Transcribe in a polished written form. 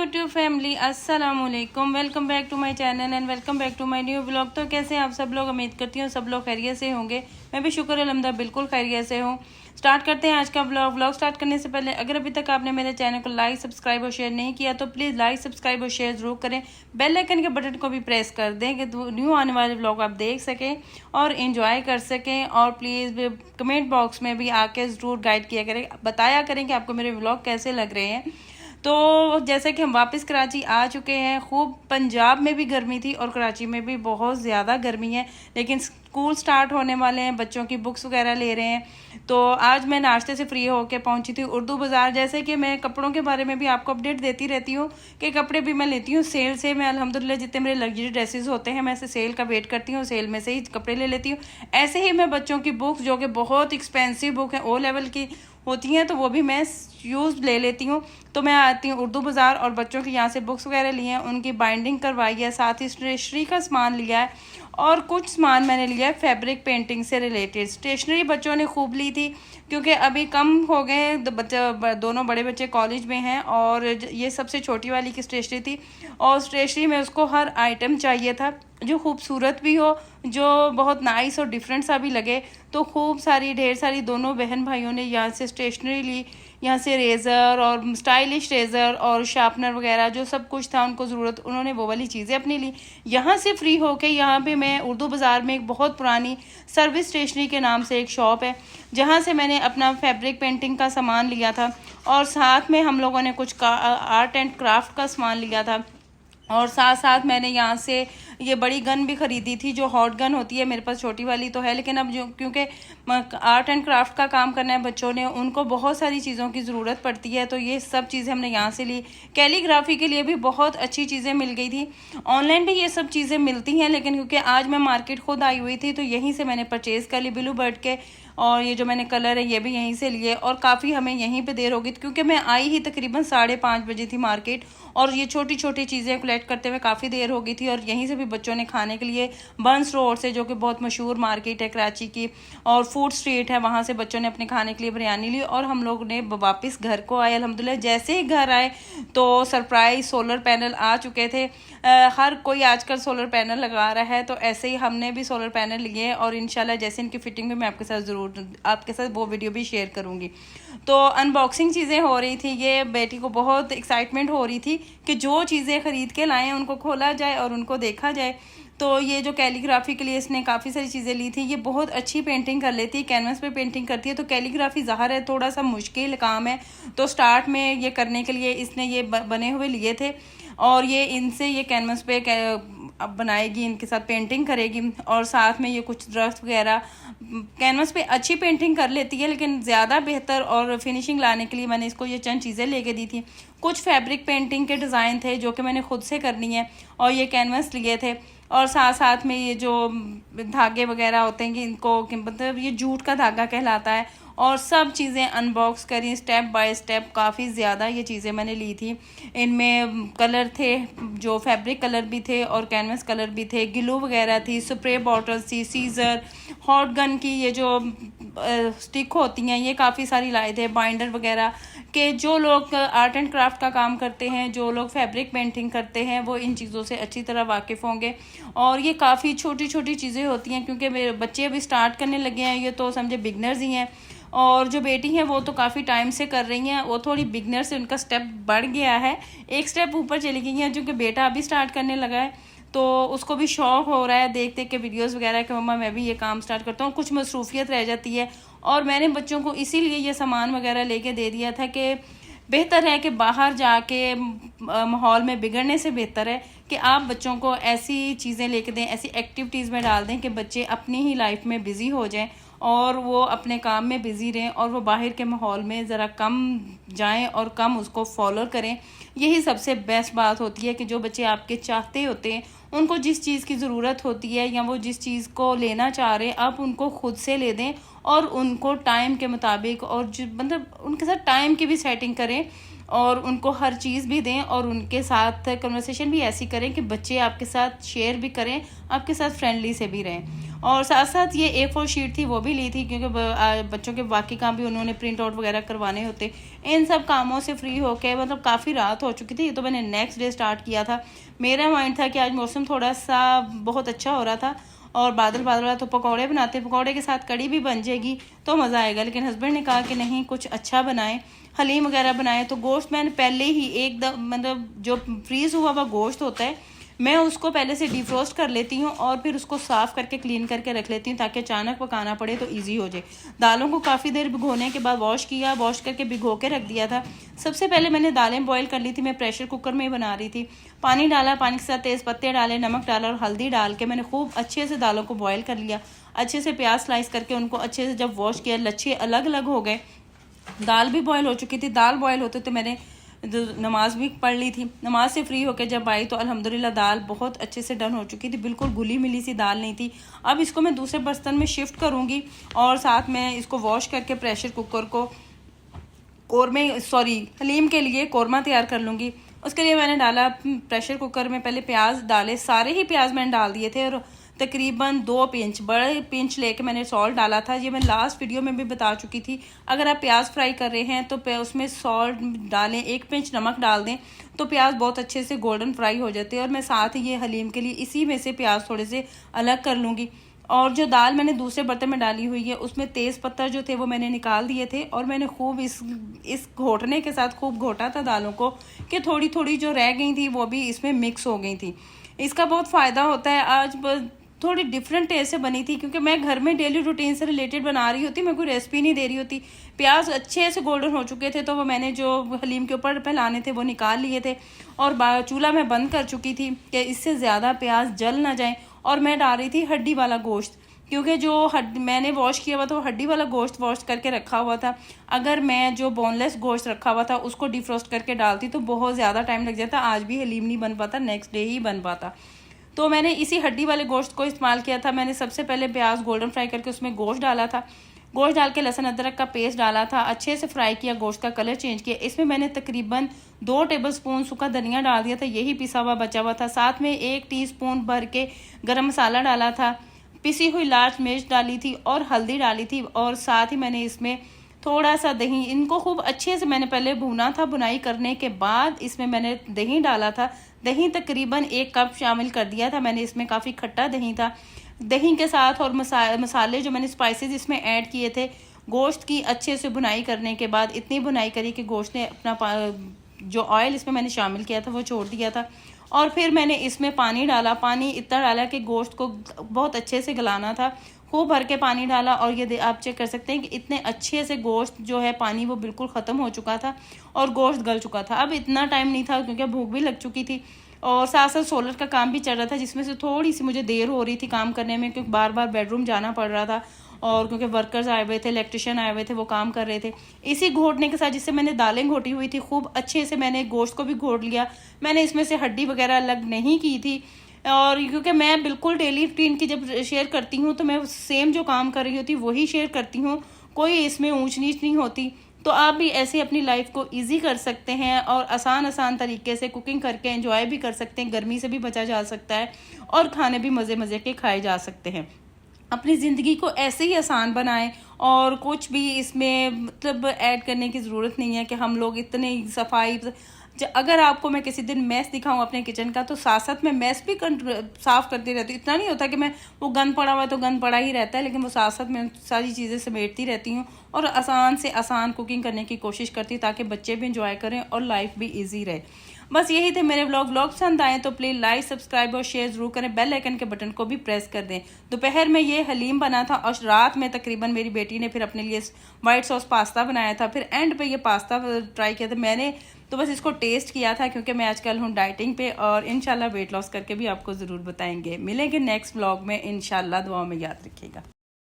YouTube family अस्सलाम वालेकुम, welcome back to my channel and welcome back to my new blog. तो कैसे हैं आप सब लोग? उम्मीद करती हूँ सब लोग खैरियत से होंगे। मैं भी शुक्र अल्हम्दुलिल्लाह बिल्कुल खैरियत से हूँ। स्टार्ट करते हैं आज का ब्लॉग स्टार्ट करने से पहले अगर अभी तक आपने मेरे चैनल को लाइक सब्सक्राइब और शेयर नहीं किया तो प्लीज़ लाइक सब्सक्राइब और शेयर जरूर करें। बेल आइकन के बटन को भी प्रेस कर दें कि न्यू आने वाले ब्लॉग आप देख सकें और इंजॉय कर सकें। और प्लीज़ कमेंट बॉक्स में भी आके ज़रूर गाइड किया करें, बताया करें कि आपको मेरे ब्लॉग कैसे लग रहे हैं। तो जैसे कि हम वापस कराची आ चुके हैं, खूब पंजाब में भी गर्मी थी और कराची में भी बहुत ज़्यादा गर्मी है, लेकिन स्कूल स्टार्ट होने वाले हैं, बच्चों की बुक्स वगैरह ले रहे हैं। तो आज मैं नाश्ते से फ्री होकर पहुंची थी उर्दू बाज़ार। जैसे कि मैं कपड़ों के बारे में भी आपको अपडेट देती रहती हूँ कि कपड़े भी मैं लेती हूँ सेल से। मैं अल्हम्दुलिल्लाह जितने मेरे लग्जरी ड्रेसेस होते हैं मैं ऐसे सेल का वेट करती हूँ, सेल में से ही कपड़े ले लेती हूँ। ऐसे ही मैं बच्चों की बुक्स जो कि बहुत एक्सपेंसिव बुक है, ओ लेवल की होती हैं, तो वो भी मैं यूज़ ले लेती हूँ। तो मैं आती हूँ उर्दू बाज़ार और बच्चों की यहाँ से बुक्स वगैरह लिए हैं, उनकी बाइंडिंग करवाई है, साथ ही स्टेशनरी का सामान लिया है और कुछ सामान मैंने लिया है फैब्रिक पेंटिंग से रिलेटेड। स्टेशनरी बच्चों ने खूब ली थी क्योंकि अभी कम हो गए हैं, दोनों बड़े बच्चे कॉलेज में हैं और ये सबसे छोटी वाली की स्टेशनरी थी और स्टेशनरी में उसको हर आइटम चाहिए था जो खूबसूरत भी हो, जो बहुत नाइस और डिफरेंट सा भी लगे। तो खूब सारी ढेर सारी दोनों बहन भाइयों ने यहाँ से स्टेशनरी ली, यहाँ से रेज़र और स्टाइलिश रेज़र और शार्पनर वगैरह जो सब कुछ था उनको ज़रूरत, उन्होंने वो वाली चीज़ें अपनी ली। यहाँ से फ्री होके यहाँ पे मैं उर्दू बाज़ार में एक बहुत पुरानी सर्विस स्टेशनरी के नाम से एक शॉप है जहाँ से मैंने अपना फैब्रिक पेंटिंग का सामान लिया था और साथ में हम लोगों ने कुछ आर्ट एंड क्राफ्ट का सामान लिया था। और साथ साथ मैंने यहाँ से ये बड़ी गन भी ख़रीदी थी जो हॉट गन होती है। मेरे पास छोटी वाली तो है, लेकिन अब जो क्योंकि आर्ट एंड क्राफ्ट का काम करना है बच्चों ने, उनको बहुत सारी चीज़ों की ज़रूरत पड़ती है, तो ये सब चीज़ें हमने यहाँ से ली। कैलीग्राफी के लिए भी बहुत अच्छी चीज़ें मिल गई थी। ऑनलाइन भी ये सब चीज़ें मिलती हैं, लेकिन क्योंकि आज मैं मार्केट खुद आई हुई थी तो यहीं से मैंने परचेज़ कर ली ब्लू बर्ड के। और ये जो मैंने कलर है ये भी यहीं से लिए और काफ़ी हमें यहीं पे देर होगी क्योंकि मैं आई ही तकरीबन 5:30 बजे थी मार्केट और ये छोटी छोटी चीज़ें कलेक्ट करते हुए काफ़ी देर हो गई थी। और यहीं से भी बच्चों ने खाने के लिए बंस रोड से, जो कि बहुत मशहूर मार्केट है कराची की और फूड स्ट्रीट है, वहाँ से बच्चों ने अपने खाने के लिए बिरयानी ली और हम लोग ने वापस घर को आए। अल्हम्दुलिल्लाह जैसे ही घर आए तो सरप्राइज सोलर पैनल आ चुके थे। हर कोई आजकल सोलर पैनल लगा रहा है, तो ऐसे ही हमने भी सोलर पैनल लिए और इंशाल्लाह जैसे इनकी फिटिंग में मैं आपके साथ वो वीडियो भी शेयर करूंगी। तो अनबॉक्सिंग चीज़ें हो रही थी, ये बेटी को बहुत एक्साइटमेंट हो रही थी कि जो चीज़ें ख़रीद के लाएँ उनको खोला जाए और उनको देखा जाए। तो ये जो कैलीग्राफी के लिए इसने काफ़ी सारी चीज़ें ली थी। ये बहुत अच्छी पेंटिंग कर लेती है, कैनवस पे पेंटिंग करती है। तो कैलीग्राफी ज़ाहिर है थोड़ा सा मुश्किल काम है, तो स्टार्ट में ये करने के लिए इसने ये बने हुए लिए थे और ये इनसे ये कैनवस पे अब बनाएगी, इनके साथ पेंटिंग करेगी और साथ में ये कुछ दरख्त वगैरह कैनवस पे अच्छी पेंटिंग कर लेती है, लेकिन ज़्यादा बेहतर और फिनिशिंग लाने के लिए मैंने इसको ये चंद चीज़ें लेके दी थी। कुछ फैब्रिक पेंटिंग के डिज़ाइन थे जो कि मैंने खुद से करनी है और ये कैनवस लिए थे और साथ साथ में ये जो धागे वगैरह होते हैं कि इनको मतलब ये जूट का धागा कहलाता है और सब चीज़ें अनबॉक्स करी स्टेप बाय स्टेप। काफ़ी ज़्यादा ये चीज़ें मैंने ली थी। इनमें कलर थे, जो फैब्रिक कलर भी थे और कैनवस कलर भी थे, ग्लू वगैरह थी, स्प्रे बॉटल्स थी, सीज़र, हॉट गन की ये जो स्टिक होती हैं ये काफ़ी सारी लाए थे, बाइंडर वगैरह के। जो लोग आर्ट एंड क्राफ्ट का काम करते हैं, जो लोग फैब्रिक पेंटिंग करते हैं, वो इन चीज़ों से अच्छी तरह वाकिफ़ होंगे। और ये काफ़ी छोटी छोटी चीज़ें होती हैं क्योंकि मेरे बच्चे अभी स्टार्ट करने लगे हैं, ये तो समझे बिगनर्स ही हैं और जो बेटी हैं वो तो काफ़ी टाइम से कर रही हैं, वो थोड़ी बिगनर से उनका स्टेप बढ़ गया है, एक स्टेप ऊपर चली गई हैं। क्योंकि बेटा अभी स्टार्ट करने लगा है तो उसको भी शौक़ हो रहा है देख देख के वीडियोस वगैरह कि मम्मा मैं भी ये काम स्टार्ट करता हूँ। कुछ मसरूफियत रह जाती है और मैंने बच्चों को इसीलिए ये सामान वगैरह लेके दे दिया था कि बेहतर है कि बाहर जाके माहौल में बिगड़ने से बेहतर है कि आप बच्चों को ऐसी चीज़ें लेके दें, ऐसी एक्टिविटीज़ में डाल दें कि बच्चे अपनी ही लाइफ में बिज़ी हो जाएं और वो अपने काम में बिज़ी रहें और वो बाहर के माहौल में ज़रा कम जाएं और कम उसको फॉलो करें। यही सबसे बेस्ट बात होती है कि जो बच्चे आपके चाहते होते हैं, उनको जिस चीज़ की ज़रूरत होती है या वो जिस चीज़ को लेना चाह रहे हैं, आप उनको खुद से ले दें और उनको टाइम के मुताबिक और मतलब उनके साथ टाइम की भी सेटिंग करें और उनको हर चीज़ भी दें और उनके साथ कन्वर्सेशन भी ऐसी करें कि बच्चे आपके साथ शेयर भी करें, आपके साथ फ्रेंडली से भी रहें। और साथ साथ ये A4 शीट थी वो भी ली थी, क्योंकि बच्चों के बाकी काम भी उन्होंने प्रिंट आउट वगैरह करवाने होते। इन सब कामों से फ्री होके मतलब काफ़ी रात हो चुकी थी। ये तो मैंने नेक्स्ट डे स्टार्ट किया था। मेरा माइंड था कि आज मौसम थोड़ा सा बहुत अच्छा हो रहा था और बादल वाला, तो पकौड़े बनाते, पकौड़े के साथ कड़ी भी बन जाएगी तो मज़ा आएगा। लेकिन हस्बैंड ने कहा कि नहीं, कुछ अच्छा बनाएं, हलीम वगैरह बनाए। तो गोश्त मैंने पहले ही एकदम मतलब जो फ्रीज़ हुआ हुआ गोश्त होता है, मैं उसको पहले से डिफ्रोस्ट कर लेती हूँ और फिर उसको साफ़ करके क्लीन करके रख लेती हूँ, ताकि अचानक पकाना पड़े तो इजी हो जाए। दालों को काफ़ी देर भिगोने के बाद वॉश किया, वॉश करके भिगो के रख दिया था। सबसे पहले मैंने दालें बॉईल कर ली थी, मैं प्रेशर कुकर में ही बना रही थी। पानी डाला, पानी के साथ तेज़ पत्ते डाले, नमक डाला और हल्दी डाल के मैंने खूब अच्छे से दालों को बॉयल कर लिया। अच्छे से प्याज स्लाइस करके उनको अच्छे से जब वॉश किया, लच्छे अलग अलग हो गए, दाल भी बॉयल हो चुकी थी। दाल बॉयल होते तो मैंने नमाज भी पढ़ ली थी। नमाज से फ्री होकर जब आई तो अल्हम्दुलिल्लाह दाल बहुत अच्छे से डन हो चुकी थी, बिल्कुल घुली मिली सी दाल नहीं थी। अब इसको मैं दूसरे बर्तन में शिफ्ट करूँगी और साथ में इसको वॉश करके प्रेशर कुकर को हलीम के लिए कौरमा तैयार कर लूँगी। उसके लिए मैंने डाला प्रेशर कुकर में, पहले प्याज डाले, सारे ही प्याज मैंने डाल दिए थे और तकरीबन 2 पिंच, बड़े पिंच लेके मैंने सॉल्ट डाला था। ये मैं लास्ट वीडियो में भी बता चुकी थी। अगर आप प्याज फ्राई कर रहे हैं तो उसमें सॉल्ट डालें, 1 पिंच नमक डाल दें तो प्याज बहुत अच्छे से गोल्डन फ्राई हो जाते हैं। और मैं साथ ही ये हलीम के लिए इसी में से प्याज थोड़े से अलग कर लूँगी। और जो दाल मैंने दूसरे बर्तन में डाली हुई है उसमें तेज़ पत्ता जो थे वो मैंने निकाल दिए थे और मैंने खूब इस घोटने के साथ खूब घोटा था दालों को, कि थोड़ी थोड़ी जो रह गई थी वो भी इसमें मिक्स हो गई थी। इसका बहुत फ़ायदा होता है। आज थोड़ी डिफरेंट टेस्ट से बनी थी, क्योंकि मैं घर में डेली रूटीन से रिलेटेड बना रही होती, मैं कोई रेसिपी नहीं दे रही होती। प्याज अच्छे से गोल्डन हो चुके थे तो वो मैंने जो हलीम के ऊपर फैलाने थे वो निकाल लिए थे और चूल्हा मैं बंद कर चुकी थी कि इससे ज़्यादा प्याज जल ना जाए। और मैं डाल रही थी हड्डी वाला गोश्त, क्योंकि जो मैंने वॉश किया हुआ था वो हड्डी वाला गोश्त वॉश करके रखा हुआ था। अगर मैं जो बोनलेस गोश्त रखा हुआ था उसको डिफ्रोस्ट करके डालती तो बहुत ज़्यादा टाइम लग जाता, आज भी हलीम नहीं बन पाता, नेक्स्ट डे ही बन पाता। तो मैंने इसी हड्डी वाले गोश्त को इस्तेमाल किया था। मैंने सबसे पहले प्याज गोल्डन फ्राई करके उसमें गोश्त डाला था, गोश्त डाल के लहसुन अदरक का पेस्ट डाला था, अच्छे से फ्राई किया, गोश्त का कलर चेंज किया। इसमें मैंने तकरीबन 2 टेबलस्पून सूखा धनिया डाल दिया था, यही पिसा हुआ बचा हुआ था। साथ में 1 टीस्पून भर के गरम मसाला डाला था, पिसी हुई लाल मिर्च डाली थी और हल्दी डाली थी। और साथ ही मैंने इसमें थोड़ा सा दही, इनको खूब अच्छे से मैंने पहले भुना था। भुनाई करने के बाद इसमें मैंने दही डाला था, दही तकरीबन 1 कप शामिल कर दिया था मैंने। इसमें काफ़ी खट्टा दही था। दही के साथ और मसाले जो मैंने स्पाइसेस इसमें ऐड किए थे, गोश्त की अच्छे से भुनाई करने के बाद, इतनी भुनाई करी कि गोश्त ने अपना जो ऑयल इसमें मैंने शामिल किया था वो छोड़ दिया था। और फिर मैंने इसमें पानी डाला, पानी इतना डाला कि गोश्त को बहुत अच्छे से गलाना था, खूब भर के पानी डाला। और ये आप चेक कर सकते हैं कि इतने अच्छे से गोश्त जो है पानी वो बिल्कुल ख़त्म हो चुका था और गोश्त गल चुका था। अब इतना टाइम नहीं था क्योंकि भूख भी लग चुकी थी और साथ साथ सोलर का काम भी चल रहा था, जिसमें से थोड़ी सी मुझे देर हो रही थी काम करने में, क्योंकि बार बार बेडरूम जाना पड़ रहा था और क्योंकि वर्कर्स आए हुए थे, इलेक्ट्रिशियन आए हुए थे, वो काम कर रहे थे। इसी घोटने के साथ जिससे मैंने दालें घोटी हुई थी, खूब अच्छे से मैंने गोश्त को भी घोट लिया। मैंने इसमें से हड्डी वगैरह अलग नहीं की थी। और क्योंकि मैं बिल्कुल डेली रूटीन की जब शेयर करती हूँ तो मैं सेम जो काम कर रही होती वही शेयर करती हूँ, कोई इसमें ऊंच नीच नहीं होती। तो आप भी ऐसे अपनी लाइफ को इजी कर सकते हैं और आसान तरीके से कुकिंग करके एंजॉय भी कर सकते हैं, गर्मी से भी बचा जा सकता है और खाने भी मज़े मज़े के खाए जा सकते हैं। अपनी ज़िंदगी को ऐसे ही आसान बनाएं और कुछ भी इसमें मतलब ऐड करने की ज़रूरत नहीं है कि हम लोग इतने सफाई। अगर आपको मैं किसी दिन मैस दिखाऊं अपने किचन का, तो साथ साथ मैं मैस भी साफ़ करती रहती हूँ। इतना नहीं होता कि मैं वो गंद पड़ा हुआ है तो गंद पड़ा ही रहता है, लेकिन वो साथ साथ मैं सारी चीज़ें समेटती रहती हूँ और आसान से आसान कुकिंग करने की कोशिश करती हूँ ताकि बच्चे भी इंजॉय करें और लाइफ भी ईजी रहे। बस यही थे मेरे व्लॉग पसंद आए तो प्लीज़ लाइक सब्सक्राइब और शेयर ज़रूर करें, बेल आइकन के बटन को भी प्रेस कर दें। दोपहर में ये हलीम बना था और रात में तकरीबन मेरी बेटी ने फिर अपने लिए वाइट सॉस पास्ता बनाया था, फिर एंड पे ये पास्ता ट्राई किया था मैंने। तो बस इसको टेस्ट किया था क्योंकि मैं आजकल हूँ डाइटिंग पे और इंशाल्लाह वेट लॉस करके भी आपको ज़रूर बताएंगे। मिलेंगे नेक्स्ट व्लॉग में इंशाल्लाह, दुआ में याद रखिएगा।